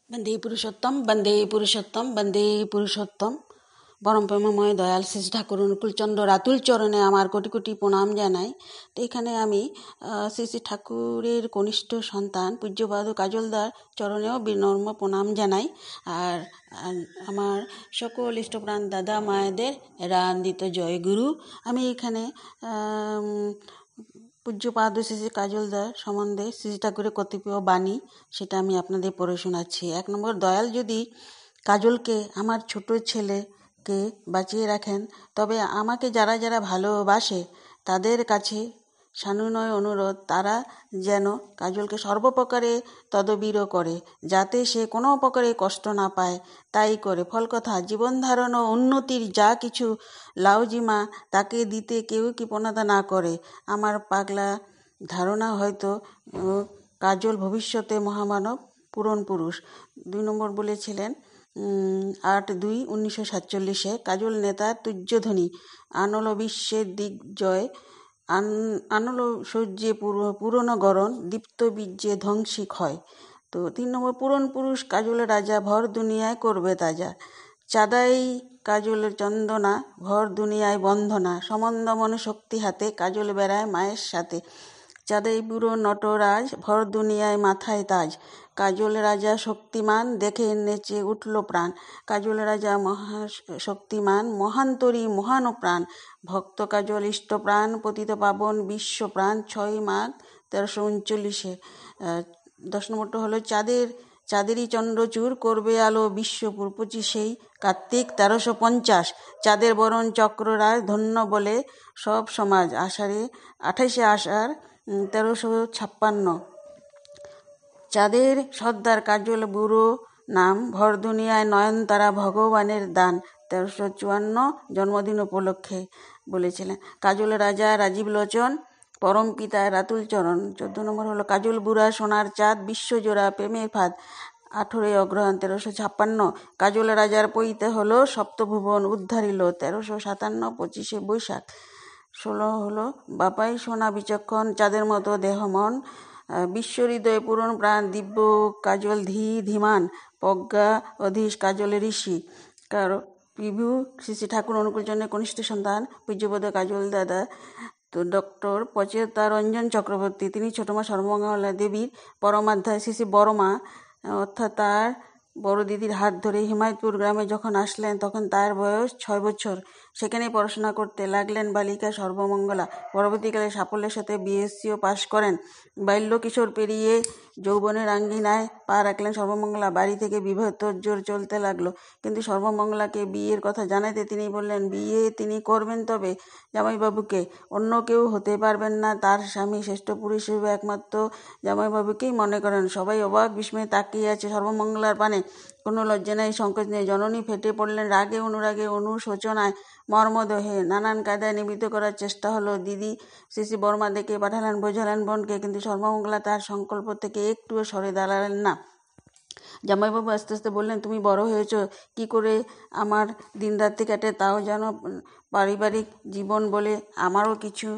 বন্দে পুরুষোত্তম, বন্দে পুরুষোত্তম, বন্দে পুরুষোত্তম। পরম প্রেমময় দয়াল শ্রী ঠাকুর অনুকূলচন্দ্র রাতুল চরণে আমার কোটি কোটি প্রণাম জানাই। তো এখানে আমি শ্রী শ্রী ঠাকুরের কনিষ্ঠ সন্তান পূজ্যপাদ কাজলদার চরণেও বিনম্র প্রণাম জানাই। আর আমার সকল ইষ্টপ্রাণ দাদা মায়েদের রান্দিত জয়গুরু। আমি এখানে পূজ্যপাদ শ্রী শ্রী কাজলদার সম্বন্ধে শ্রী ঠাকুরের কতিপয় বাণী, সেটা আমি আপনাদের পড়ে শোনাচ্ছি। 1 নম্বর, দয়াল যদি কাজলকে, আমার ছোট ছেলেকে বাঁচিয়ে রাখেন, তবে আমাকে যারা যারা ভালোবাসে তাদের কাছে সানুনয় অনুরোধ, তারা যেন কাজলকে সর্বপ্রকারে তদবির করে, যাতে সে কোনো প্রকারে কষ্ট না পায়, তাই করে। ফলকথা, জীবন ধারণ ও উন্নতির যা কিছু লাউজিমা তাকে দিতে কেউ কৃপণতা না করে। আমার পাগলা ধারণা, হয়তো কাজল ভবিষ্যতে মহামানব পূরণ পুরুষ। 2 নম্বর বলেছিলেন 8/2/1947 কাজল নেতার তুর্যধ্বনি, আনল বিশ্বের দিগ্জয়, আনল সূর্যে পুরনো গরণ, দীপ্ত বীর্যে ধ্বংসী ক্ষয়। তো 3 নম্বর, পূরণ পুরুষ কাজল রাজা, ভর দুনিয়ায় করবে তাজা। চাঁদাই কাজলের চন্দনা, ভর দুনিয়ায় বন্ধনা, সমন্দমন শক্তি হাতে, কাজল বেড়ায় মায়ের সাথে। চাঁদাই বুড়ো নটরাজ, ভর দুনিয়ায় মাথায় তাজ, কাজল রাজা শক্তিমান, দেখে নেচে উঠল প্রাণ। কাজল রাজা শক্তিমান, মহান্তরী মহান প্রাণ, ভক্ত কাজল ইষ্ট প্রাণ, পতিত পাবন বিশ্ব প্রাণ। 6 মাঘ 1339। 10 নম্বরটা হলো চাঁদেরই চন্দ্রচূড়, করবে আলো বিশ্বপুর। 25 কার্তিক 1350 চাঁদের বরণ চক্ররাজ, ধন্য বলে সব সমাজ। 28 আষাঢ় 1356 চাঁদের সর্দার কাজল বুড়ো নাম, ভর দুনিয়ায় নয়নতারা ভগবানের দান। 1354 জন্মদিন উপলক্ষে বলেছিলেন। কাজল রাজা রাজীব লোচন, পরম পিতা রাতুল চরণ। 14 নম্বর হলো কাজল বুড়া সোনার চাঁদ, বিশ্বজোড়া প্রেমের ফাঁদ। 18 অগ্রহায়ণ 1356 কাজল রাজার পৈতে হলো, সপ্তভুবন উদ্ধারিল। 1357 25 বৈশাখ। 16 হলো বাপাই সোনা বিচক্ষণ, চাঁদের মতো দেহ মন, বিশ্ব হৃদয় পূরণ প্রাণ, দিব্য কাজল ধীমান, প্রজ্ঞা অধীশ কাজল ঋষি। বিভু শ্রী শ্রী ঠাকুর অনুকূলচন্দ্রের কনিষ্ঠ সন্তান পূজ্যপদ কাজল দাদা। তো ডক্টর পচেতা রঞ্জন চক্রবর্তী, তিনি ছোটমা সর্বমঙ্গলা দেবীর পরমাধ্যায় শ্রী শ্রী বড়মা, অর্থাৎ তার বড় দিদির হাত ধরে হিমায়তপুর গ্রামে যখন আসলেন, তখন তার বয়স 6 বছর। সেখানে পড়াশোনা করতে লাগলেন বালিকা সর্বমঙ্গলা। পরবর্তীকালে সাফল্যের সাথে বিএসসিও পাশ করেন। বাল্য কিশোর পেরিয়ে যৌবনের আঙ্গিনায় পা রাখলেন সর্বমঙ্গলা। বাড়ি থেকে বিবাহ তোড়জোড় চলতে লাগলো, কিন্তু সর্বমঙ্গলাকে বিয়ের কথা জানাতে তিনি বললেন, বিয়ে তিনি করবেন তবে জামাইবাবুকে, অন্য কেউ হতে পারবেন না। তার স্বামী শ্রেষ্ঠ পুরুষ হিসেবে একমাত্র জামাইবাবুকেই মনে করেন। সবাই অবাক বিস্ময়ে তাকিয়ে আছে সর্বমঙ্গলার পানে। কোনো লজ্জা নেই, সংকোচ নেই। জননী ফেটে পড়লেন রাগে, অনুরাগে, অনুশোচনায়, মর্মদহে। নানান কায়দায় নিবৃত্ত করার চেষ্টা হলো। দিদি শ্রী শ্রী বর্মা ডেকে পাঠালেন, বোঝালেন বোনকে, কিন্তু সর্বমঙ্গলা তার সংকল্প থেকে একটুও সরে দাঁড়ালেন না। জামাইবাবু আস্তে আস্তে বললেন, তুমি বড় হয়েছ, কি করে আমার দিনরাত্রি কাটে তাও জানো। পারিবারিক জীবন বলে আমারও কিছু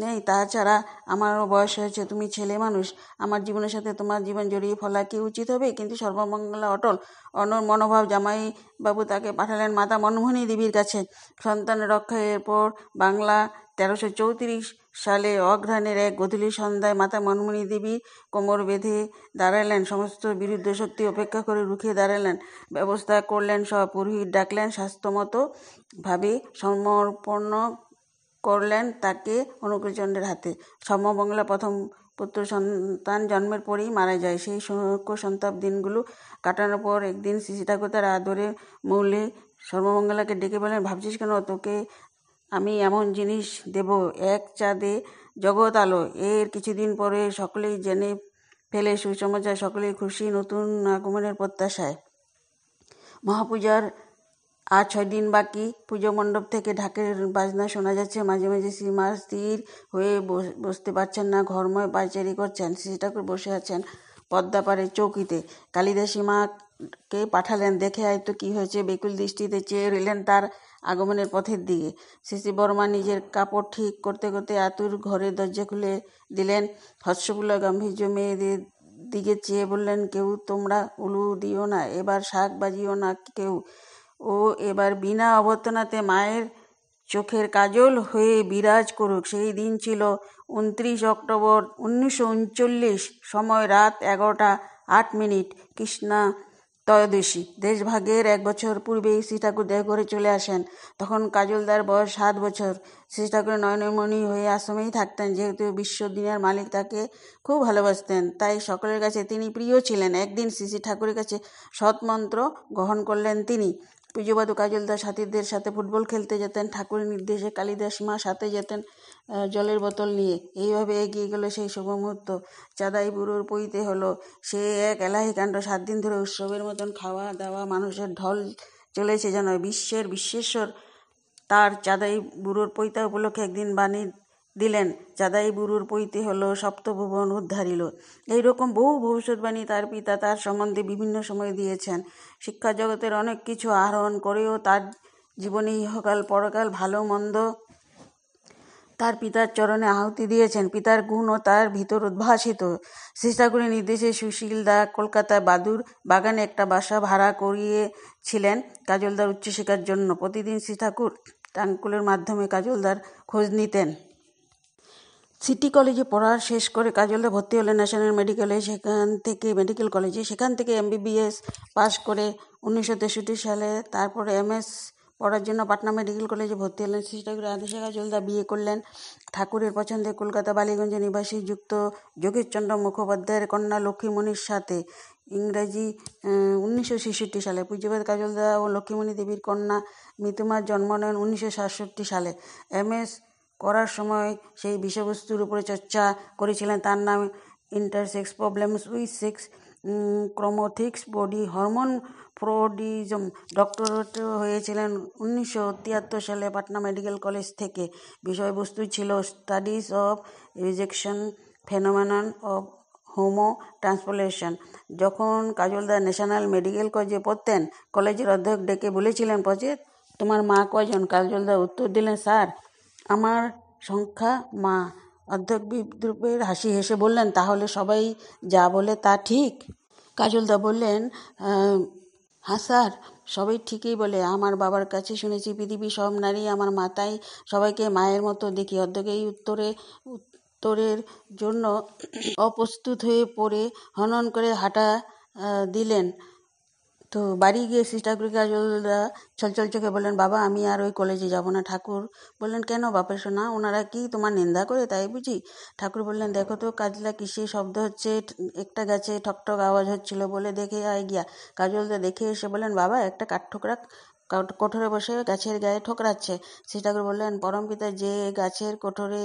নেই, তাছাড়া আমারও বয়স হয়েছে, তুমি ছেলে মানুষ, আমার জীবনের সাথে তোমার জীবন জড়িয়ে ফেলা কি উচিত হবে? কিন্তু সর্বমঙ্গলা অটল অনর মনোভাব। জামাইবাবু তাকে পাঠালেন মাতা মনমোহিনী দেবীর কাছে সন্তান রক্ষায়। এরপর বাংলা 1334 সালে অঘ্রাণের এক গধূলি সন্ধ্যায় মাতা মনমোহিনী দেবী কোমর বেঁধে দাঁড়ালেন, সমস্ত বিরুদ্ধ শক্তি উপেক্ষা করে রুখে দাঁড়ালেন। ব্যবস্থা করলেন সব, পুরোহিত ডাকলেন, স্বাস্থ্যমতো ভাবে সমর্পণ করলেন তাকে অনুকূলচন্দ্রের হাতে। সর্বমঙ্গলা প্রথম পুত্র সন্তান জন্মের পরেই মারা যায়। সেই শোক সন্তাপ দিনগুলো কাটানোর পর একদিন শ্রী শ্রী ঠাকুর তার আদরে মৌলে সর্বমঙ্গলাকে ডেকে বলেন, ভাবছিস কেন? তোকে আমি এমন জিনিস দেব, এক চাঁদে জগৎ আলো। এর কিছুদিন পরে সকলেই জেনে ফেলে সুসমাচার, সকলেই খুশি, নতুন আগমনের প্রত্যাশায়। মহাপূজার আর 6 দিন বাকি। পুজো মণ্ডপ থেকে ঢাকের বাজনা শোনা যাচ্ছে। মাঝে মাঝে শ্রীমা স্থির হয়ে বসতে পারছেন না, ঘরময় পায়চারি করছেন। শ্রী ঠাকুর বসে আছেন পদ্মাপাড়ের চৌকিতে। কালিদাসী মাকে পাঠালেন, দেখে আয় তো কি হয়েছে। বেকুল দৃষ্টিতে চেয়ে রইলেন তার আগমনের পথের দিকে। শ্রী শ্রী বর্মা নিজের কাপড় ঠিক করতে করতে আতুর ঘরের দরজা খুলে দিলেন। হর্ষপুলা গাম্ভীর্য মেয়েদের দিকে চেয়ে বললেন, কেউ তোমরা উলু দিও না, এবার শাক বাজিও না কেউ। ও এবার বিনা অবর্তনাতে মায়ের চোখের কাজল হয়ে বিরাজ করুক। সেই দিন ছিল 29 অক্টোবর 1939, সময় রাত 11:08, কৃষ্ণা ত্রয়োদশী। দেশভাগের 1 বছর পূর্বেই শ্রী ঠাকুর দেওঘরে চলে আসেন। তখন কাজলদার বয়স 7 বছর। শ্রী ঠাকুর নয়নমণি হয়ে আশ্রমেই থাকতেন। যেহেতু বিশ্বদিনের মালিক তাকে খুব ভালোবাসতেন, তাই সকলের কাছে তিনি প্রিয় ছিলেন। একদিন শ্রী ঠাকুরের কাছে সৎমন্ত্র গ্রহণ করলেন তিনি। পুজোবাদু কাজলদার সাথীদের সাথে ফুটবল খেলতে যেতেন। ঠাকুরের নির্দেশে কালিদাস মা সাথে যেতেন জলের বোতল নিয়ে। এইভাবে এগিয়ে গেল সেই শুভ মুহূর্ত। চাঁদাই বুড়োর পৈতে হলো। সে এক এলাহি কাণ্ড। 7 দিন ধরে উৎসবের মতন খাওয়া দাওয়া, মানুষের ঢল চলেছে যেন। বিশ্বেশ্বর তার চাঁদাই বুড়োর পৈতা উপলক্ষে একদিন বাণী দিলেন, চাঁদাই বুড়োর পৈতে হলো, সপ্তভুবন উদ্ধারিল। এইরকম বহু ভবিষ্যৎবাণী তার পিতা তার সম্বন্ধে বিভিন্ন সময় দিয়েছেন। শিক্ষা জগতের অনেক কিছু আহরণ করেও তার জীবনে ইহকাল পরকাল ভালো মন্দ তার পিতার চরণে আহুতি দিয়েছেন। পিতার গুণও তার ভিতর উদ্ভাসিত। শ্রী ঠাকুরের নির্দেশে সুশীল দা কলকাতায় বাদুর বাগানে একটা বাসা ভাড়া করিয়েছিলেন কাজলদার উচ্চশিক্ষার জন্য। প্রতিদিন শ্রী ঠাকুর ট্রাঙ্কুলের মাধ্যমে কাজলদার খোঁজ নিতেন। সিটি কলেজে পড়া শেষ করে কাজলদা ভর্তি হলেন ন্যাশনাল মেডিকেল কলেজে। সেখান থেকে MBBS পাশ করে 1963 সালে তারপরে MS পড়ার জন্য পাটনা মেডিকেল কলেজে ভর্তি হলেন। শ্রী ঠাকুরের আদেশে কাজলদা বিয়ে করলেন ঠাকুরের পছন্দে কলকাতা বালিগঞ্জ নিবাসী যুক্ত যোগেশচন্দ্র মুখোপাধ্যায়ের কন্যা লক্ষ্মীমণির সাথে। ইংরাজি 1966 সালে। পূজ্যপাদ কাজলদা ও লক্ষ্মীমণি দেবীর কন্যা মিতুমার জন্ম নেন 1967 সালে। MS করার সময় সেই বিষয়বস্তুর উপরে চর্চা করেছিলেন। তার নাম ইন্টারসেক্স প্রবলেমস উইথ সেক্স ক্রোমোথিক্স বডি হরমোন ফ্রডিজম। ডক্টরেট হয়েছিলেন 1973 সালে পাটনা মেডিকেল কলেজ থেকে। বিষয়বস্তু ছিল studies of rejection phenomenon of homo transplantation. যখন কাজলদা ন্যাশনাল মেডিকেল কলেজে পড়তেন, কলেজের অধ্যক্ষ ডেকে বলেছিলেন, পচেত তোমার মা কয়জন? কাজলদা উত্তর দিলেন, স্যার আমার সংখ্যা মা। অধ্যক্ষ বিদ্রুপের হাসি হেসে বললেন, তাহলে সবাই যা বলে তা ঠিক? কাজলদা বললেন, হ্যাঁ স্যার, সবাই ঠিকই বলে। আমার বাবার কাছে শুনেছি পৃথিবীর সব নারী আমার মা, তাই সবাইকে মায়ের মতো দেখি। অধ্যক্ষ এই উত্তরের জন্য অপ্রস্তুত হয়ে পড়ে হনন করে হাঁটা দিলেন। তো বাড়ি গিয়ে শ্রী ঠাকুরকে কাজলদা ছলছল চোখে বললেন, বাবা আমি আর ওই কলেজে যাব না। ঠাকুর বললেন, কেন বাপের সোনা, ওনারা কি তোমার নিন্দা করে তাই বুঝি? ঠাকুর বললেন, দেখো তো কাজলা কিসে শব্দ হচ্ছে। একটা গাছে ঠকঠক আওয়াজ হচ্ছিল, বলে দেখে আয় গিয়া। কাজলদা দেখে এসে বললেন, বাবা একটা কাঠঠোকরা কোঠরে বসে গাছের গায়ে ঠোকরাচ্ছে। শ্রী ঠাকুর বললেন, পরমপিতা যে গাছের কোঠরে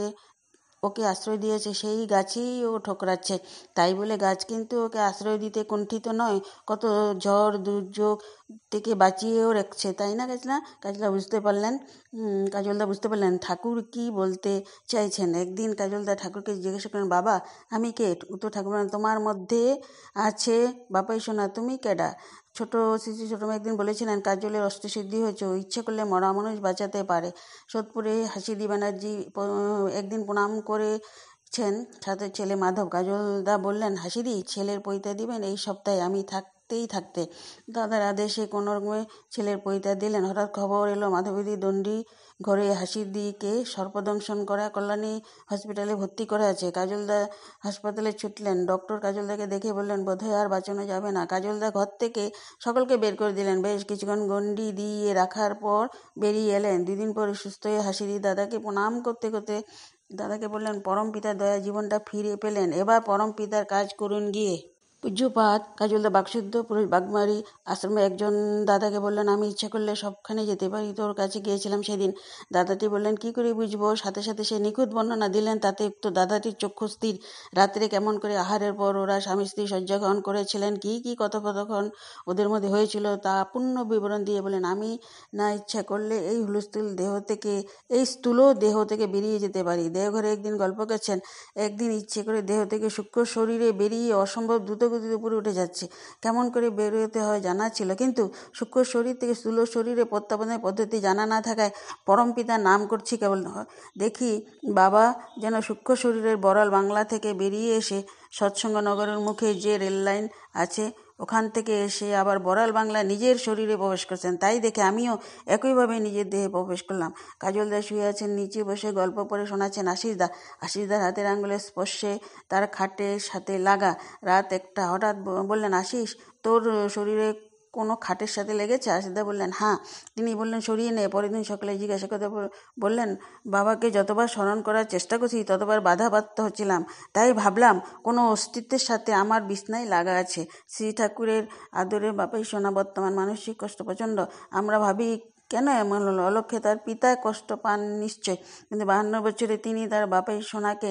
ওকে আশ্রয় দিয়েছে সেই গাছই ও ঠোকরাচ্ছে। তাই বলে গাছ কিন্তু ওকে আশ্রয় দিতে কুণ্ঠিত নয়, কত ঝড় দুর্যোগ থেকে বাঁচিয়েও রাখছে, তাই না কাজলা? কাজলদা বুঝতে পারলেন ঠাকুর কি বলতে চাইছেন। একদিন কাজলদা ঠাকুরকে জিজ্ঞেস করেন, বাবা আমি কে? উত্তর ঠাকুর বলেন, তোমার মধ্যে আছে বাপাই সোনা, তুমি কেডা? ছোট মেয়ে একদিন বলেছিলেন, কাজলের অষ্টসিদ্ধি হয়েছে, ও ইচ্ছে করলে মরা মানুষ বাঁচাতে পারে। সোদপুরে হাসিদি ব্যানার্জি একদিন প্রণাম করেছেন সাথে ছেলে মাধব। কাজলদা বললেন, হাসিদি ছেলের পৈতা দিবেন এই সপ্তাহে? আমি থাকতে দাদার আদেশে কোনোরকমে ছেলের পৈতা দিলেন। হঠাৎ খবর এলো মাধবীদি দণ্ডি ঘরে হাসিদিকে সর্পদংশন করা কল্যাণী হসপিটালে ভর্তি করা আছে। কাজলদা হাসপাতালে ছুটলেন। ডক্টর কাজলদাকে দেখে বললেন, বোধহয় আর বাঁচানো যাবে না। কাজলদা ঘর থেকে সকলকে বের করে দিলেন। বেশ কিছুক্ষণ গণ্ডি দিয়ে রাখার পর বেরিয়ে এলেন। 2 দিন পরে সুস্থ হয়ে হাসিদি দাদাকে প্রণাম করতে করতে দাদাকে বললেন, পরম পিতার দয়া জীবনটা ফিরে পেলেন, এবার পরম পিতার কাজ করুন গিয়ে। পূজ্যপাদ কাজলদা বাগশুদ্ধ পুরুষ বাগমারি আশ্রমে একজন দাদাকে বললেন, আমি ইচ্ছা করলে সবখানে যেতে পারি, তোর কাছে গিয়েছিলাম সেদিন। দাদাটি বললেন, কি করে বুঝবো? সাথে সাথে সে নিখুঁত বর্ণনা দিলেন। তাতে তো দাদাটির চক্ষু স্থির। রাত্রে কেমন করে আহারের পর ওরা স্বামী স্ত্রী শয্যা গ্রহণ করেছিলেন, কি কি কথোপকথন ওদের মধ্যে হয়েছিল তা পূর্ণ বিবরণ দিয়ে বলেন, আমি না ইচ্ছা করলে এই স্থূল দেহ থেকে বেরিয়ে যেতে পারি। দেওঘরে একদিন গল্প করছেন, একদিন ইচ্ছে করে দেহ থেকে সূক্ষ্ম শরীরে বেরিয়ে অসম্ভব দ্রুত দ্রুতগতিতে উপরে উঠে যাচ্ছে। কেমন করে বেরোতে হয় জানা ছিল, কিন্তু সূক্ষ্ম শরীর থেকে স্থূল শরীরে প্রত্যাবর্তনের পদ্ধতি জানা না থাকায় পরম পিতার নাম করছি কেবল। দেখি বাবা যেন সূক্ষ্ম শরীরের বড়াল বাংলা থেকে বেরিয়ে এসে সৎসঙ্গনগরের মুখে যে রেল লাইন আছে ওখান থেকে এসে আবার বড়াল বাংলা নিজের শরীরে প্রবেশ করছেন। তাই দেখে আমিও একইভাবে নিজের দেহে প্রবেশ করলাম। কাজলদা শুয়ে আছেন নিচে বসে, গল্প করে শোনাচ্ছেন আশিসদা। আশিসদার হাতের আঙুলের স্পর্শে তার খাটের সাথে লাগা। রাত একটা। হঠাৎ বললেন, আশিস, তোর শরীরে কোনো খাটের সাথে লেগেছে? আশিসদা বললেন, হ্যাঁ। তিনি বললেন, সরিয়ে নে। পরের দিন সকালে জিজ্ঞাসা করতে বললেন, বাবাকে যতবার স্মরণ করার চেষ্টা করছি ততবার বাধাপ্রাপ্ত হচ্ছিলাম। তাই ভাবলাম কোনো অস্তিত্বের সাথে আমার বিছনায় লাগা আছে। শ্রী ঠাকুরের আদরের বাপাই সোনা বর্তমান মানসিক কষ্ট প্রচণ্ড। আমরা ভাবি কেন এমন হলো? অলক্ষ্যে তার পিতা কষ্ট পান নিশ্চয়, কিন্তু 52 বছরে তিনি তার বাপাই সোনাকে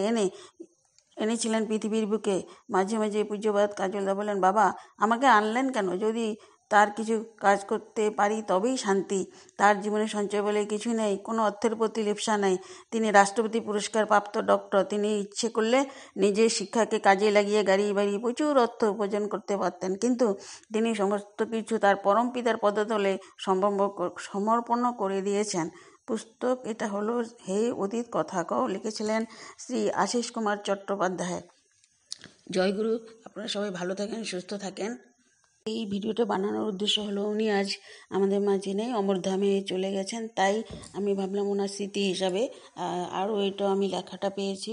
এনেছিলেন পৃথিবীর বুকে। মাঝে মাঝে পূজ্যপাদ কাজলদা বলেন, বাবা আমাকে আনলেন কেন? যদি তার কিছু কাজ করতে পারি তবেই শান্তি। তার জীবনে সঞ্চয় বলে কিছু নেই, কোনো অর্থের প্রতি লিপ্সা নেই। তিনি রাষ্ট্রপতি পুরস্কার প্রাপ্ত ডক্টর। তিনি ইচ্ছে করলে নিজের শিক্ষাকে কাজে লাগিয়ে গাড়ি বাড়ি প্রচুর অর্থ উপার্জন করতে পারতেন, কিন্তু তিনি সমস্ত কিছু তার পরম পিতার পদতলে সমর্পণ করে দিয়েছেন। পুস্তক এটা হলো হে অতীত কথা কও, লিখেছিলেন শ্রী আশিস কুমার চট্টোপাধ্যায়। জয়গুরু। আপনারা সবাই ভালো থাকেন, সুস্থ থাকেন। এই ভিডিওটা বানানোর উদ্দেশ্য হলো, উনি আজ আমাদের মাঝে নেই, অমরধামে চলে গেছেন। তাই আমি ভাবলাম ওনার স্মৃতি হিসাবে আরও এটা আমি লেখাটা পেয়েছি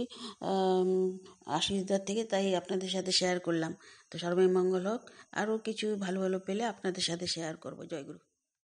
আশিসদার থেকে, তাই আপনাদের সাথে শেয়ার করলাম। তো সর্বমঙ্গল হোক। আরও কিছু ভালো ভালো পেলে আপনাদের সাথে শেয়ার করব। জয়গুরু।